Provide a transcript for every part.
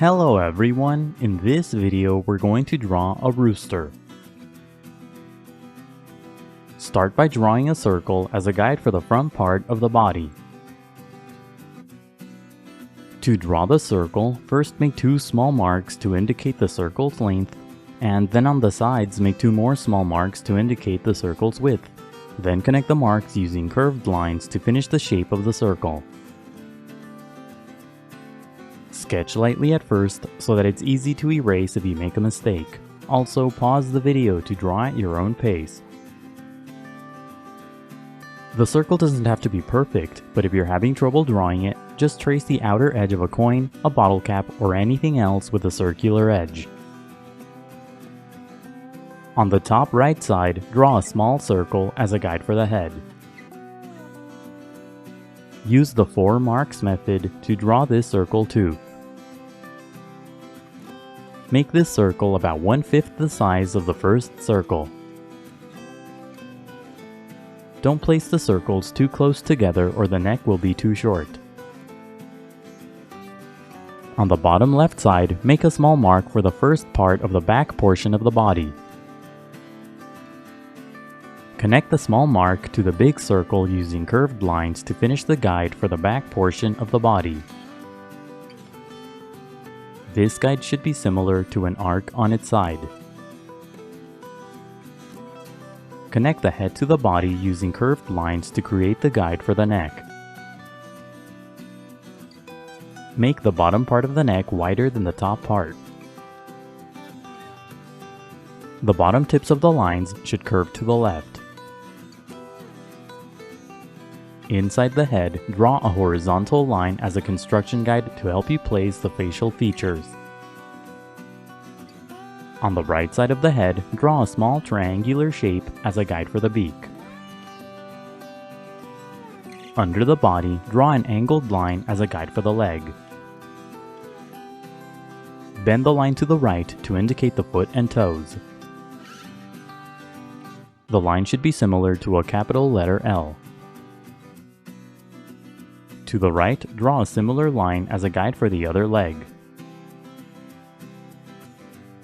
Hello everyone, in this video we're going to draw a rooster. Start by drawing a circle as a guide for the front part of the body. To draw the circle, first make two small marks to indicate the circle's length, and then on the sides make two more small marks to indicate the circle's width. Then connect the marks using curved lines to finish the shape of the circle. Sketch lightly at first so that it's easy to erase if you make a mistake. Also, pause the video to draw at your own pace. The circle doesn't have to be perfect, but if you're having trouble drawing it, just trace the outer edge of a coin, a bottle cap, or anything else with a circular edge. On the top right side, draw a small circle as a guide for the head. Use the 4 marks method to draw this circle too. Make this circle about 1/5 the size of the first circle. Don't place the circles too close together or the neck will be too short. On the bottom left side, make a small mark for the first part of the back portion of the body. Connect the small mark to the big circle using curved lines to finish the guide for the back portion of the body. This guide should be similar to an arc on its side. Connect the head to the body using curved lines to create the guide for the neck. Make the bottom part of the neck wider than the top part. The bottom tips of the lines should curve to the left. Inside the head, draw a horizontal line as a construction guide to help you place the facial features. On the right side of the head, draw a small triangular shape as a guide for the beak. Under the body, draw an angled line as a guide for the leg. Bend the line to the right to indicate the foot and toes. The line should be similar to a capital letter L. To the right, draw a similar line as a guide for the other leg.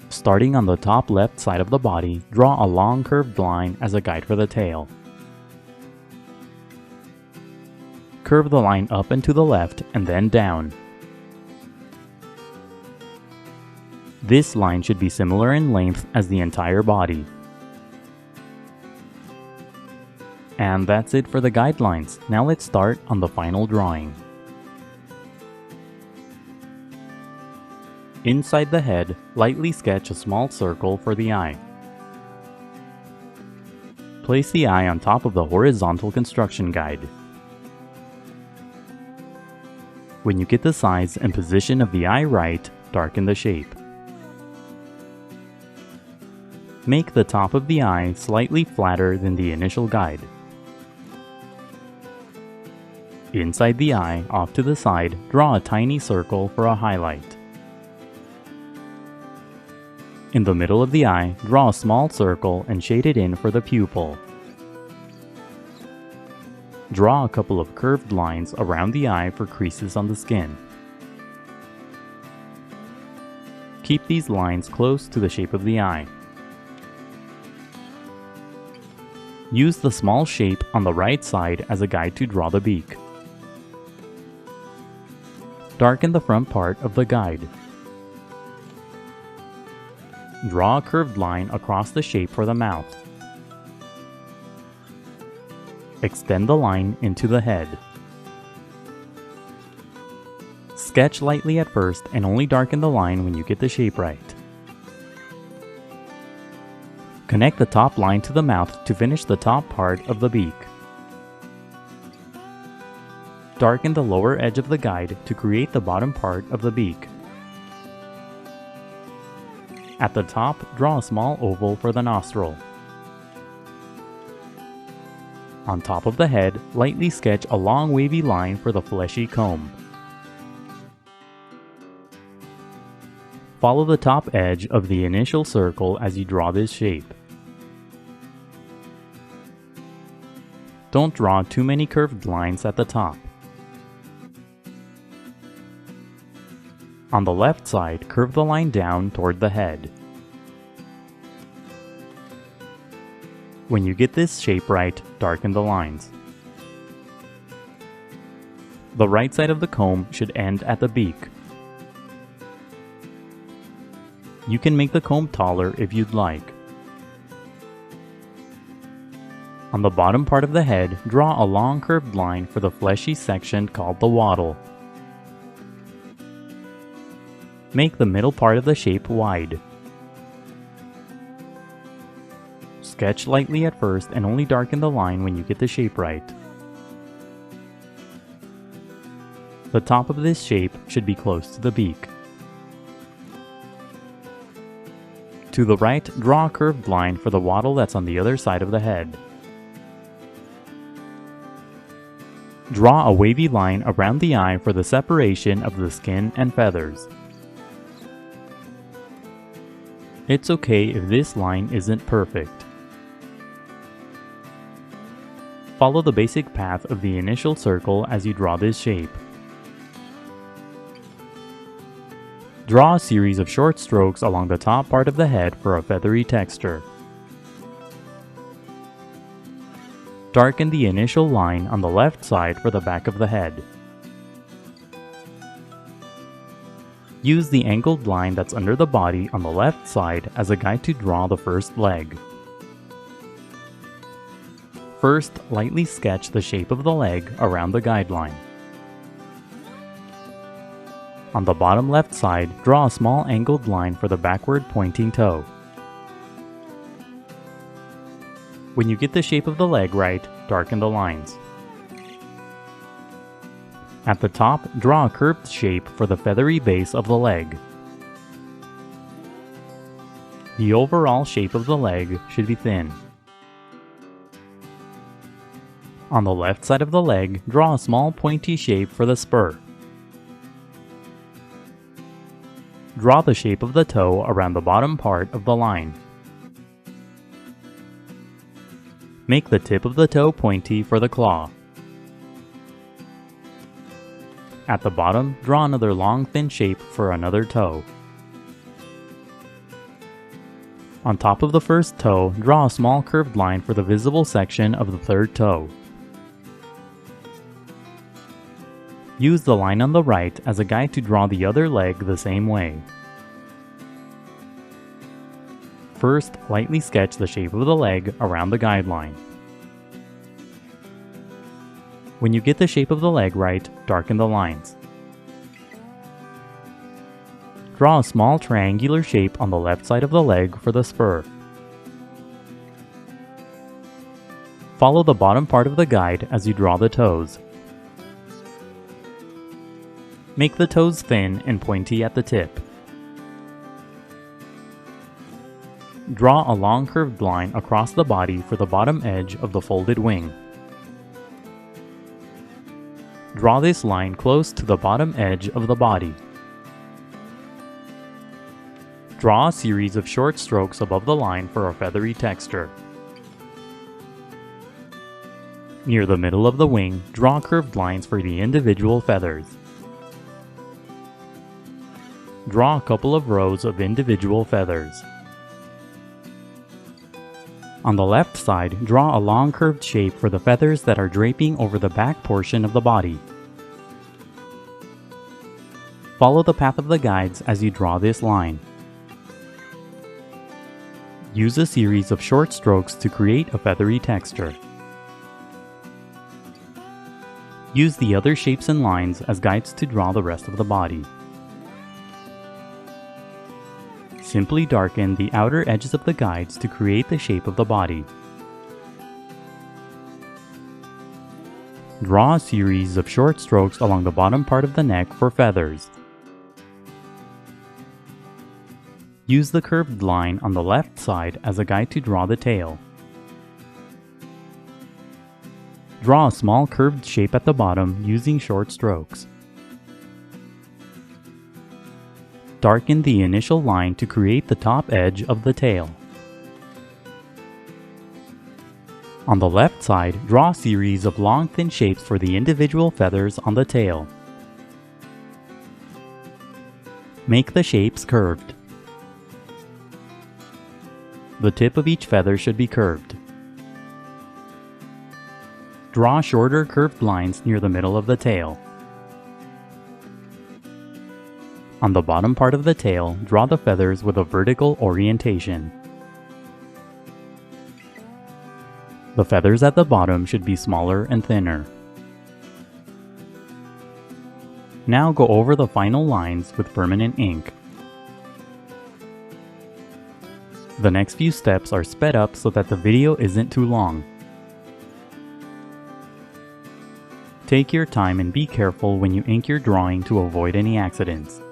Starting on the top left side of the body, draw a long curved line as a guide for the tail. Curve the line up and to the left and then down. This line should be similar in length as the entire body. And that's it for the guidelines. Now let's start on the final drawing. Inside the head, lightly sketch a small circle for the eye. Place the eye on top of the horizontal construction guide. When you get the size and position of the eye right, darken the shape. Make the top of the eye slightly flatter than the initial guide. Inside the eye, off to the side, draw a tiny circle for a highlight. In the middle of the eye, draw a small circle and shade it in for the pupil. Draw a couple of curved lines around the eye for creases on the skin. Keep these lines close to the shape of the eye. Use the small shape on the right side as a guide to draw the beak. Darken the front part of the guide. Draw a curved line across the shape for the mouth. Extend the line into the head. Sketch lightly at first and only darken the line when you get the shape right. Connect the top line to the mouth to finish the top part of the beak. Darken the lower edge of the guide to create the bottom part of the beak. At the top, draw a small oval for the nostril. On top of the head, lightly sketch a long wavy line for the fleshy comb. Follow the top edge of the initial circle as you draw this shape. Don't draw too many curved lines at the top. On the left side, curve the line down toward the head. When you get this shape right, darken the lines. The right side of the comb should end at the beak. You can make the comb taller if you'd like. On the bottom part of the head, draw a long curved line for the fleshy section called the wattle. Make the middle part of the shape wide. Sketch lightly at first and only darken the line when you get the shape right. The top of this shape should be close to the beak. To the right, draw a curved line for the wattle that's on the other side of the head. Draw a wavy line around the eye for the separation of the skin and feathers. It's okay if this line isn't perfect. Follow the basic path of the initial circle as you draw this shape. Draw a series of short strokes along the top part of the head for a feathery texture. Darken the initial line on the left side for the back of the head. Use the angled line that's under the body on the left side as a guide to draw the first leg. First, lightly sketch the shape of the leg around the guideline. On the bottom left side, draw a small angled line for the backward pointing toe. When you get the shape of the leg right, darken the lines. At the top, draw a curved shape for the feathery base of the leg. The overall shape of the leg should be thin. On the left side of the leg, draw a small pointy shape for the spur. Draw the shape of the toe around the bottom part of the line. Make the tip of the toe pointy for the claw. At the bottom, draw another long thin shape for another toe. On top of the first toe, draw a small curved line for the visible section of the third toe. Use the line on the right as a guide to draw the other leg the same way. First, lightly sketch the shape of the leg around the guideline. When you get the shape of the leg right, darken the lines. Draw a small triangular shape on the left side of the leg for the spur. Follow the bottom part of the guide as you draw the toes. Make the toes thin and pointy at the tip. Draw a long curved line across the body for the bottom edge of the folded wing. Draw this line close to the bottom edge of the body. Draw a series of short strokes above the line for a feathery texture. Near the middle of the wing, draw curved lines for the individual feathers. Draw a couple of rows of individual feathers. On the left side, draw a long curved shape for the feathers that are draping over the back portion of the body. Follow the path of the guides as you draw this line. Use a series of short strokes to create a feathery texture. Use the other shapes and lines as guides to draw the rest of the body. Simply darken the outer edges of the guides to create the shape of the body. Draw a series of short strokes along the bottom part of the neck for feathers. Use the curved line on the left side as a guide to draw the tail. Draw a small curved shape at the bottom using short strokes. Darken the initial line to create the top edge of the tail. On the left side, draw a series of long thin shapes for the individual feathers on the tail. Make the shapes curved. The tip of each feather should be curved. Draw shorter curved lines near the middle of the tail. On the bottom part of the tail, draw the feathers with a vertical orientation. The feathers at the bottom should be smaller and thinner. Now go over the final lines with permanent ink. The next few steps are sped up so that the video isn't too long. Take your time and be careful when you ink your drawing to avoid any accidents.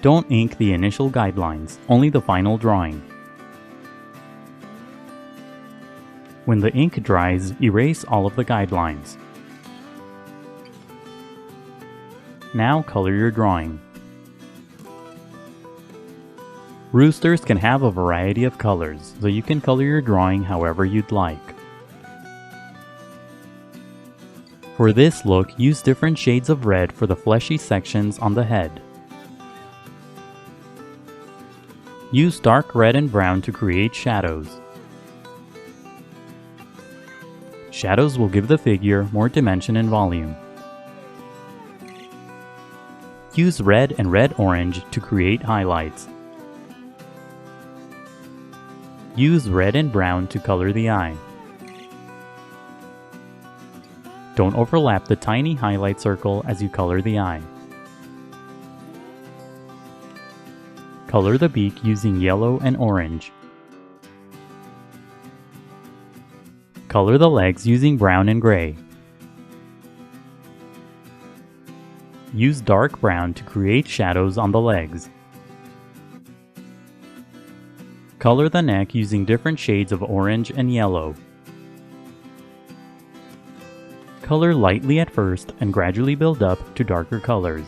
Don't ink the initial guidelines, only the final drawing. When the ink dries, erase all of the guidelines. Now color your drawing. Roosters can have a variety of colors, so you can color your drawing however you'd like. For this look, use different shades of red for the fleshy sections on the head. Use dark red and brown to create shadows. Shadows will give the figure more dimension and volume. Use red and red-orange to create highlights. Use red and brown to color the eye. Don't overlap the tiny highlight circle as you color the eye. Color the beak using yellow and orange. Color the legs using brown and gray. Use dark brown to create shadows on the legs. Color the neck using different shades of orange and yellow. Color lightly at first and gradually build up to darker colors.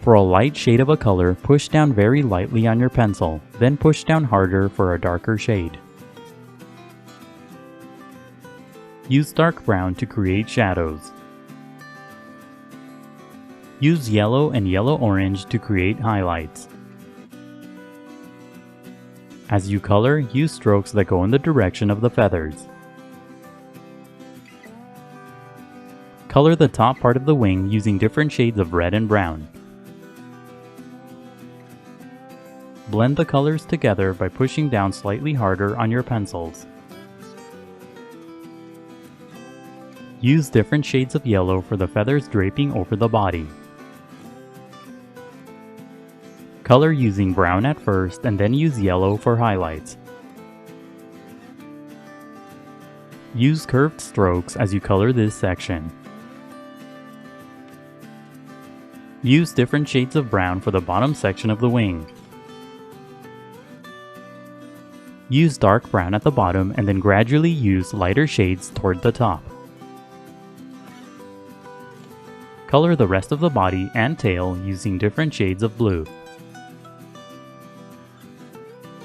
For a light shade of a color, push down very lightly on your pencil, then push down harder for a darker shade. Use dark brown to create shadows. Use yellow and yellow-orange to create highlights. As you color, use strokes that go in the direction of the feathers. Color the top part of the wing using different shades of red and brown. Blend the colors together by pushing down slightly harder on your pencils. Use different shades of yellow for the feathers draping over the body. Color using brown at first and then use yellow for highlights. Use curved strokes as you color this section. Use different shades of brown for the bottom section of the wing. Use dark brown at the bottom and then gradually use lighter shades toward the top. Color the rest of the body and tail using different shades of blue.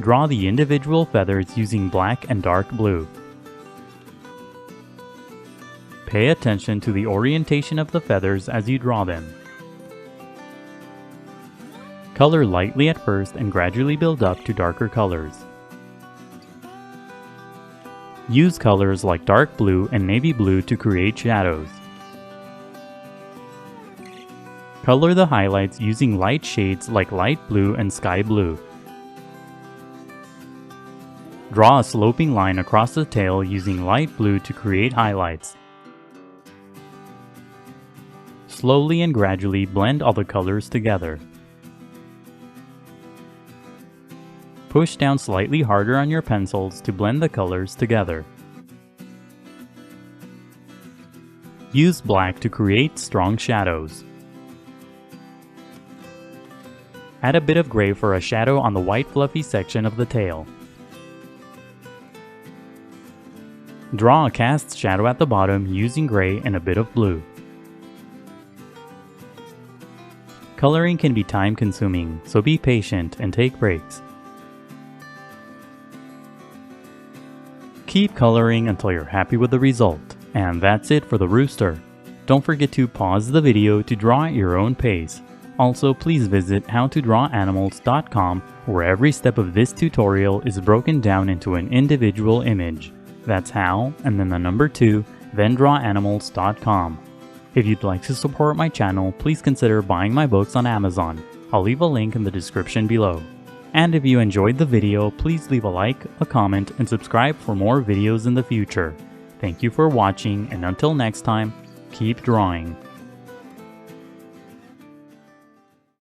Draw the individual feathers using black and dark blue. Pay attention to the orientation of the feathers as you draw them. Color lightly at first and gradually build up to darker colors. Use colors like dark blue and navy blue to create shadows. Color the highlights using light shades like light blue and sky blue. Draw a sloping line across the tail using light blue to create highlights. Slowly and gradually blend all the colors together. Push down slightly harder on your pencils to blend the colors together. Use black to create strong shadows. Add a bit of gray for a shadow on the white fluffy section of the tail. Draw a cast shadow at the bottom using gray and a bit of blue. Coloring can be time-consuming, so be patient and take breaks. Keep coloring until you're happy with the result. And that's it for the rooster. Don't forget to pause the video to draw at your own pace. Also, please visit howtodrawanimals.com, where every step of this tutorial is broken down into an individual image. That's how, and then the number 2, then drawanimals.com. If you'd like to support my channel, please consider buying my books on Amazon. I'll leave a link in the description below. And if you enjoyed the video, please leave a like, a comment, and subscribe for more videos in the future. Thank you for watching, and until next time, keep drawing.